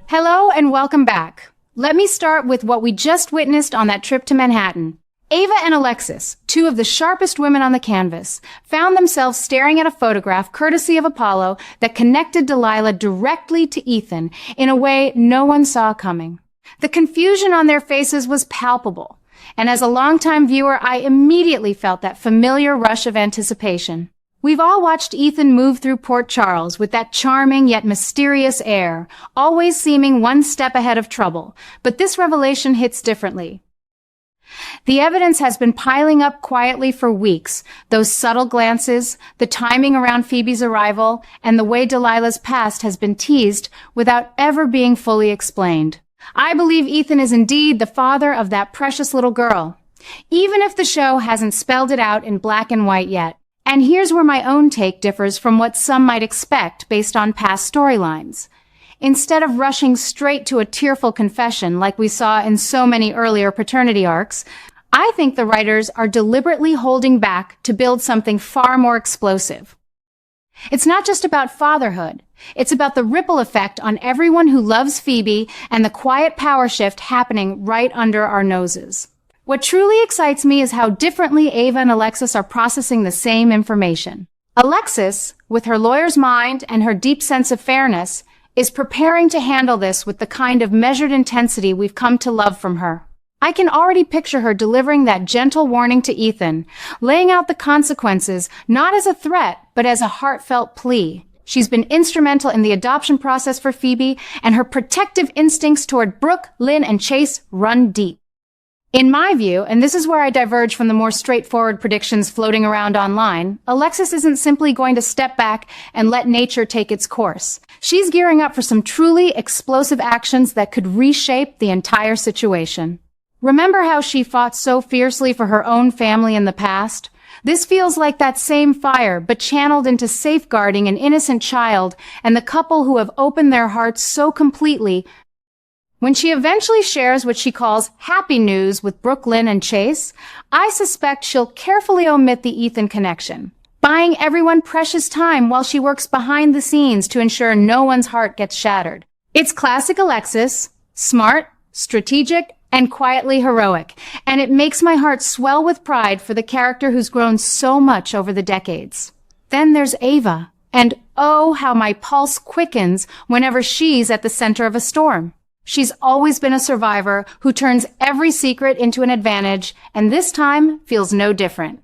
Hello and welcome back. Let me start with what we just witnessed on that trip to Manhattan. Ava and Alexis, two of the sharpest women on the canvas, found themselves staring at a photograph courtesy of Apollo that connected Delilah directly to Ethan in a way no one saw coming. The confusion on their faces was palpable, and as a longtime viewer, I immediately felt that familiar rush of anticipation. We've all watched Ethan move through Port Charles with that charming yet mysterious air, always seeming one step ahead of trouble, but this revelation hits differently. The evidence has been piling up quietly for weeks, those subtle glances, the timing around Phoebe's arrival, and the way Delilah's past has been teased without ever being fully explained. I believe Ethan is indeed the father of that precious little girl, even if the show hasn't spelled it out in black and white yet. And here's where my own take differs from what some might expect based on past storylines. Instead of rushing straight to a tearful confession like we saw in so many earlier paternity arcs, I think the writers are deliberately holding back to build something far more explosive. It's not just about fatherhood. It's about the ripple effect on everyone who loves Phoebe and the quiet power shift happening right under our noses. What truly excites me is how differently Ava and Alexis are processing the same information. Alexis, with her lawyer's mind and her deep sense of fairness, is preparing to handle this with the kind of measured intensity we've come to love from her. I can already picture her delivering that gentle warning to Ethan, laying out the consequences not as a threat, but as a heartfelt plea. She's been instrumental in the adoption process for Phoebe, and her protective instincts toward Brooke, Lynn, and Chase run deep. In my view, and this is where I diverge from the more straightforward predictions floating around online, Alexis isn't simply going to step back and let nature take its course. She's gearing up for some truly explosive actions that could reshape the entire situation. Remember how she fought so fiercely for her own family in the past? This feels like that same fire, but channeled into safeguarding an innocent child and the couple who have opened their hearts so completely. When she eventually shares what she calls happy news with Brooke, Lynn, and Chase, I suspect she'll carefully omit the Ethan connection, buying everyone precious time while she works behind the scenes to ensure no one's heart gets shattered. It's classic Alexis, smart, strategic, and quietly heroic, and it makes my heart swell with pride for the character who's grown so much over the decades. Then there's Ava, and oh, how my pulse quickens whenever she's at the center of a storm. She's always been a survivor who turns every secret into an advantage, and this time feels no different.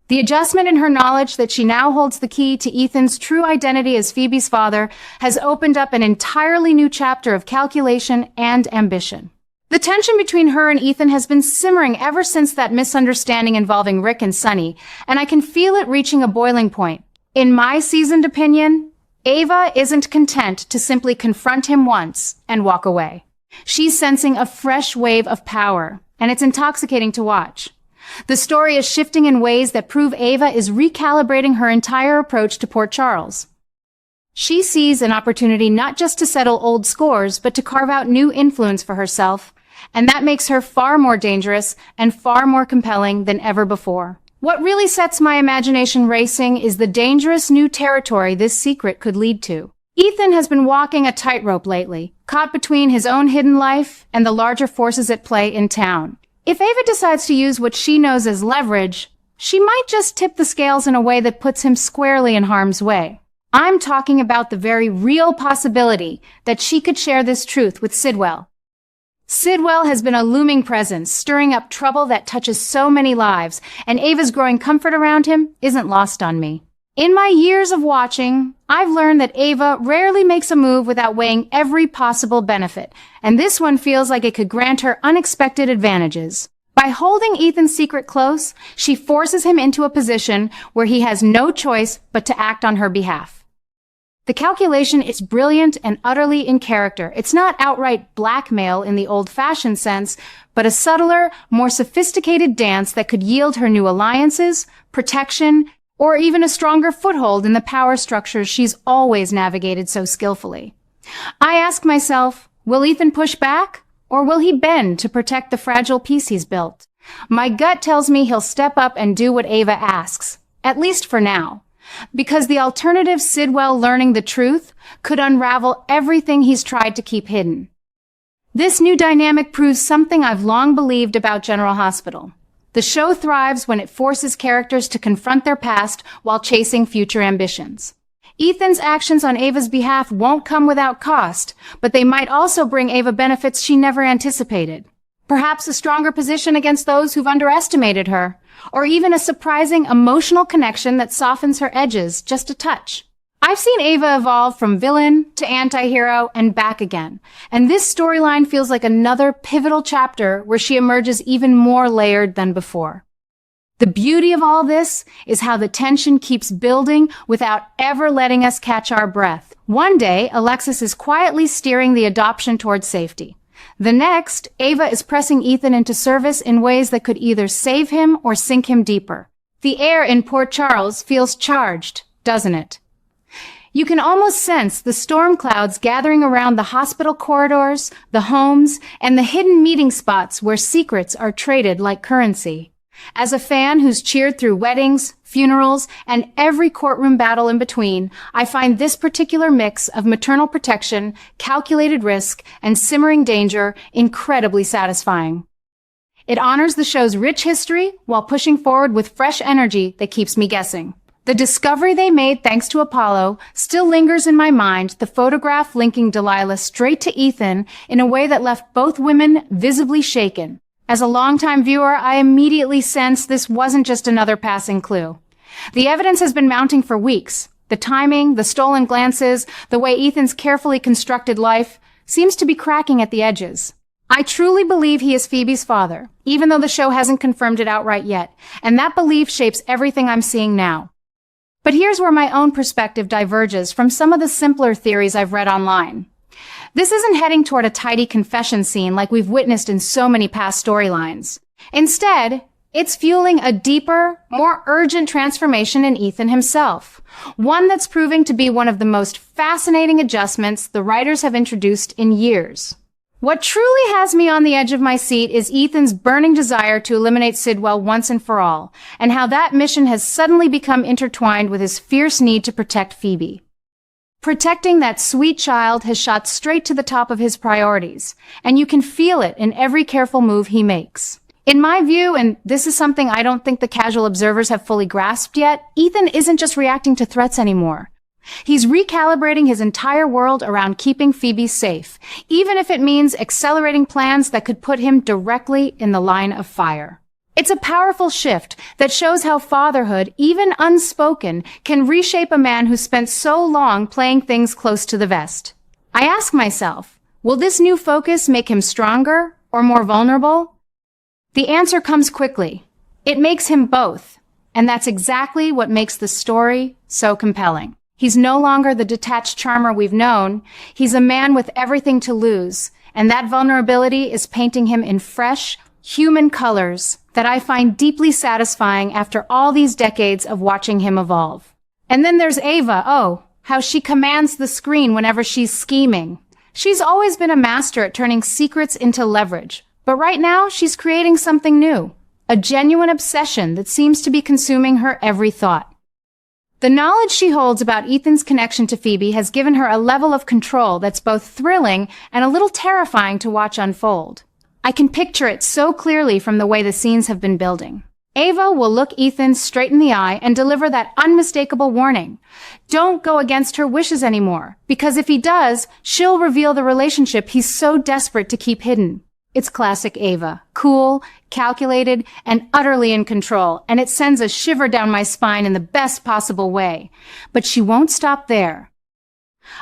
The adjustment in her knowledge that she now holds the key to Ethan's true identity as Phoebe's father has opened up an entirely new chapter of calculation and ambition. The tension between her and Ethan has been simmering ever since that misunderstanding involving Rick and Sunny, and I can feel it reaching a boiling point. In my seasoned opinion, Ava isn't content to simply confront him once and walk away. She's sensing a fresh wave of power, and it's intoxicating to watch. The story is shifting in ways that prove Ava is recalibrating her entire approach to Port Charles. She sees an opportunity not just to settle old scores, but to carve out new influence for herself, and that makes her far more dangerous and far more compelling than ever before. What really sets my imagination racing is the dangerous new territory this secret could lead to. Ethan has been walking a tightrope lately, caught between his own hidden life and the larger forces at play in town. If Ava decides to use what she knows as leverage, she might just tip the scales in a way that puts him squarely in harm's way. I'm talking about the very real possibility that she could share this truth with Sidwell. Sidwell has been a looming presence, stirring up trouble that touches so many lives, and Ava's growing comfort around him isn't lost on me. In my years of watching, I've learned that Ava rarely makes a move without weighing every possible benefit, and this one feels like it could grant her unexpected advantages. By holding Ethan's secret close, she forces him into a position where he has no choice but to act on her behalf. The calculation is brilliant and utterly in character. It's not outright blackmail in the old-fashioned sense, but a subtler, more sophisticated dance that could yield her new alliances, protection, or even a stronger foothold in the power structures she's always navigated so skillfully. I ask myself, will Ethan push back, or will he bend to protect the fragile peace he's built? My gut tells me he'll step up and do what Ava asks, at least for now. because the alternative Sidwell learning the truth could unravel everything he's tried to keep hidden. This new dynamic proves something I've long believed about General Hospital. The show thrives when it forces characters to confront their past while chasing future ambitions. Ethan's actions on Ava's behalf won't come without cost, but they might also bring Ava benefits she never anticipated. Perhaps a stronger position against those who've underestimated her, or even a surprising emotional connection that softens her edges just a touch. I've seen Ava evolve from villain to anti-hero and back again, and this storyline feels like another pivotal chapter where she emerges even more layered than before. The beauty of all this is how the tension keeps building without ever letting us catch our breath. One day, Alexis is quietly steering the adoption towards safety. The next, Ava is pressing Ethan into service in ways that could either save him or sink him deeper. The air in Port Charles feels charged, doesn't it? You can almost sense the storm clouds gathering around the hospital corridors, the homes, and the hidden meeting spots where secrets are traded like currency. As a fan who's cheered through weddings, funerals, and every courtroom battle in between, I find this particular mix of maternal protection, calculated risk, and simmering danger incredibly satisfying. It honors the show's rich history while pushing forward with fresh energy that keeps me guessing. The discovery they made thanks to Apollo still lingers in my mind, the photograph linking Delilah straight to Ethan in a way that left both women visibly shaken. As a longtime viewer, I immediately sensed this wasn't just another passing clue. The evidence has been mounting for weeks. The timing, the stolen glances, the way Ethan's carefully constructed life seems to be cracking at the edges. I truly believe he is Phoebe's father, even though the show hasn't confirmed it outright yet, and that belief shapes everything I'm seeing now. But here's where my own perspective diverges from some of the simpler theories I've read online. This isn't heading toward a tidy confession scene like we've witnessed in so many past storylines. Instead, it's fueling a deeper, more urgent transformation in Ethan himself, one that's proving to be one of the most fascinating adjustments the writers have introduced in years. What truly has me on the edge of my seat is Ethan's burning desire to eliminate Sidwell once and for all, and how that mission has suddenly become intertwined with his fierce need to protect Phoebe. Protecting that sweet child has shot straight to the top of his priorities, and you can feel it in every careful move he makes. In my view, and this is something I don't think the casual observers have fully grasped yet, Ethan isn't just reacting to threats anymore. He's recalibrating his entire world around keeping Phoebe safe, even if it means accelerating plans that could put him directly in the line of fire. It's a powerful shift that shows how fatherhood, even unspoken, can reshape a man who spent so long playing things close to the vest. I ask myself, will this new focus make him stronger or more vulnerable? The answer comes quickly. It makes him both, and that's exactly what makes the story so compelling. He's no longer the detached charmer we've known. He's a man with everything to lose, and that vulnerability is painting him in fresh, human colors that I find deeply satisfying after all these decades of watching him evolve. And then there's Ava. Oh, how she commands the screen whenever she's scheming. She's always been a master at turning secrets into leverage, but right now she's creating something new, a genuine obsession that seems to be consuming her every thought. The knowledge she holds about Ethan's connection to Phoebe has given her a level of control that's both thrilling and a little terrifying to watch unfold. I can picture it so clearly from the way the scenes have been building. Ava will look Ethan straight in the eye and deliver that unmistakable warning. Don't go against her wishes anymore, because if he does, she'll reveal the relationship he's so desperate to keep hidden. It's classic Ava. Cool, calculated, and utterly in control, and it sends a shiver down my spine in the best possible way. But she won't stop there.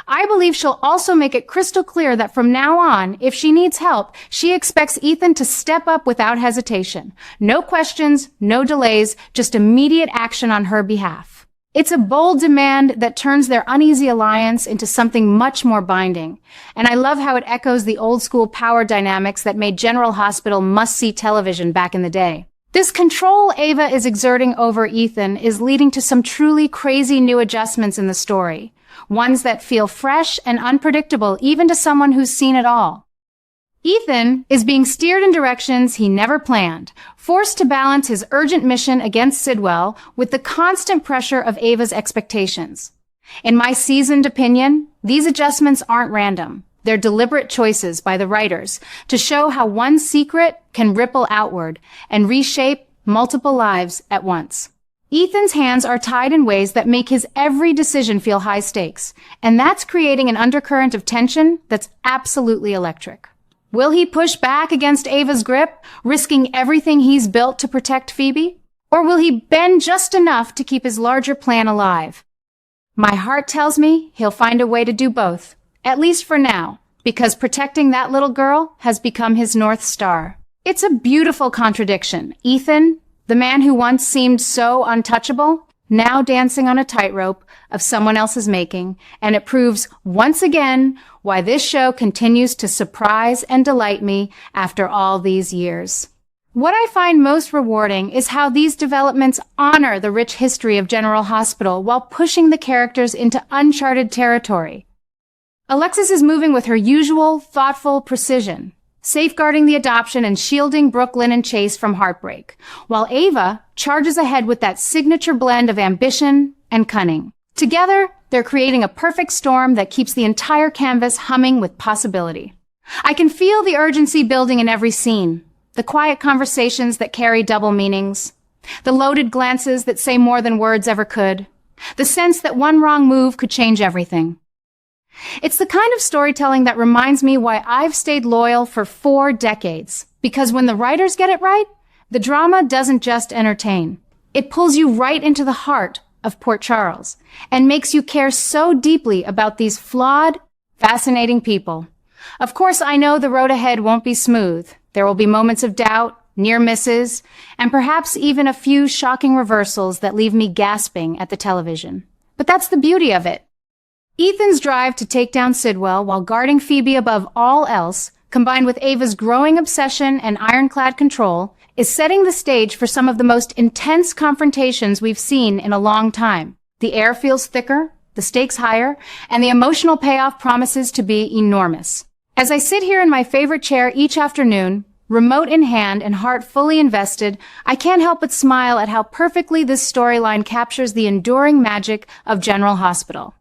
I believe she'll also make it crystal clear that from now on, if she needs help, she expects Ethan to step up without hesitation. No questions, no delays, just immediate action on her behalf. It's a bold demand that turns their uneasy alliance into something much more binding. And I love how it echoes the old-school power dynamics that made General Hospital must-see television back in the day. This control Ava is exerting over Ethan is leading to some truly crazy new adjustments in the story, ones that feel fresh and unpredictable even to someone who's seen it all. Ethan is being steered in directions he never planned, forced to balance his urgent mission against Sidwell with the constant pressure of Ava's expectations. In my seasoned opinion, these adjustments aren't random. They're deliberate choices by the writers to show how one secret can ripple outward and reshape multiple lives at once. Ethan's hands are tied in ways that make his every decision feel high stakes, and that's creating an undercurrent of tension that's absolutely electric. Will he push back against Ava's grip, risking everything he's built to protect Phoebe? Or will he bend just enough to keep his larger plan alive? My heart tells me he'll find a way to do both, at least for now, because protecting that little girl has become his North Star. It's a beautiful contradiction. Ethan, the man who once seemed so untouchable, now dancing on a tightrope of someone else's making, and it proves once again why this show continues to surprise and delight me after all these years. What I find most rewarding is how these developments honor the rich history of General Hospital while pushing the characters into uncharted territory. Alexis is moving with her usual, thoughtful precision, safeguarding the adoption and shielding Brooklyn and Chase from heartbreak, while Ava charges ahead with that signature blend of ambition and cunning. Together, they're creating a perfect storm that keeps the entire canvas humming with possibility. I can feel the urgency building in every scene, the quiet conversations that carry double meanings, the loaded glances that say more than words ever could, the sense that one wrong move could change everything. It's the kind of storytelling that reminds me why I've stayed loyal for 4 decades, because when the writers get it right, the drama doesn't just entertain. It pulls you right into the heart of Port Charles and makes you care so deeply about these flawed, fascinating people. Of course, I know the road ahead won't be smooth. There will be moments of doubt, near misses, and perhaps even a few shocking reversals that leave me gasping at the television. But that's the beauty of it. Ethan's drive to take down Sidwell while guarding Phoebe above all else, combined with Ava's growing obsession and ironclad control, is setting the stage for some of the most intense confrontations we've seen in a long time. The air feels thicker, the stakes higher, and the emotional payoff promises to be enormous. As I sit here in my favorite chair each afternoon, remote in hand and heart fully invested, I can't help but smile at how perfectly this storyline captures the enduring magic of General Hospital.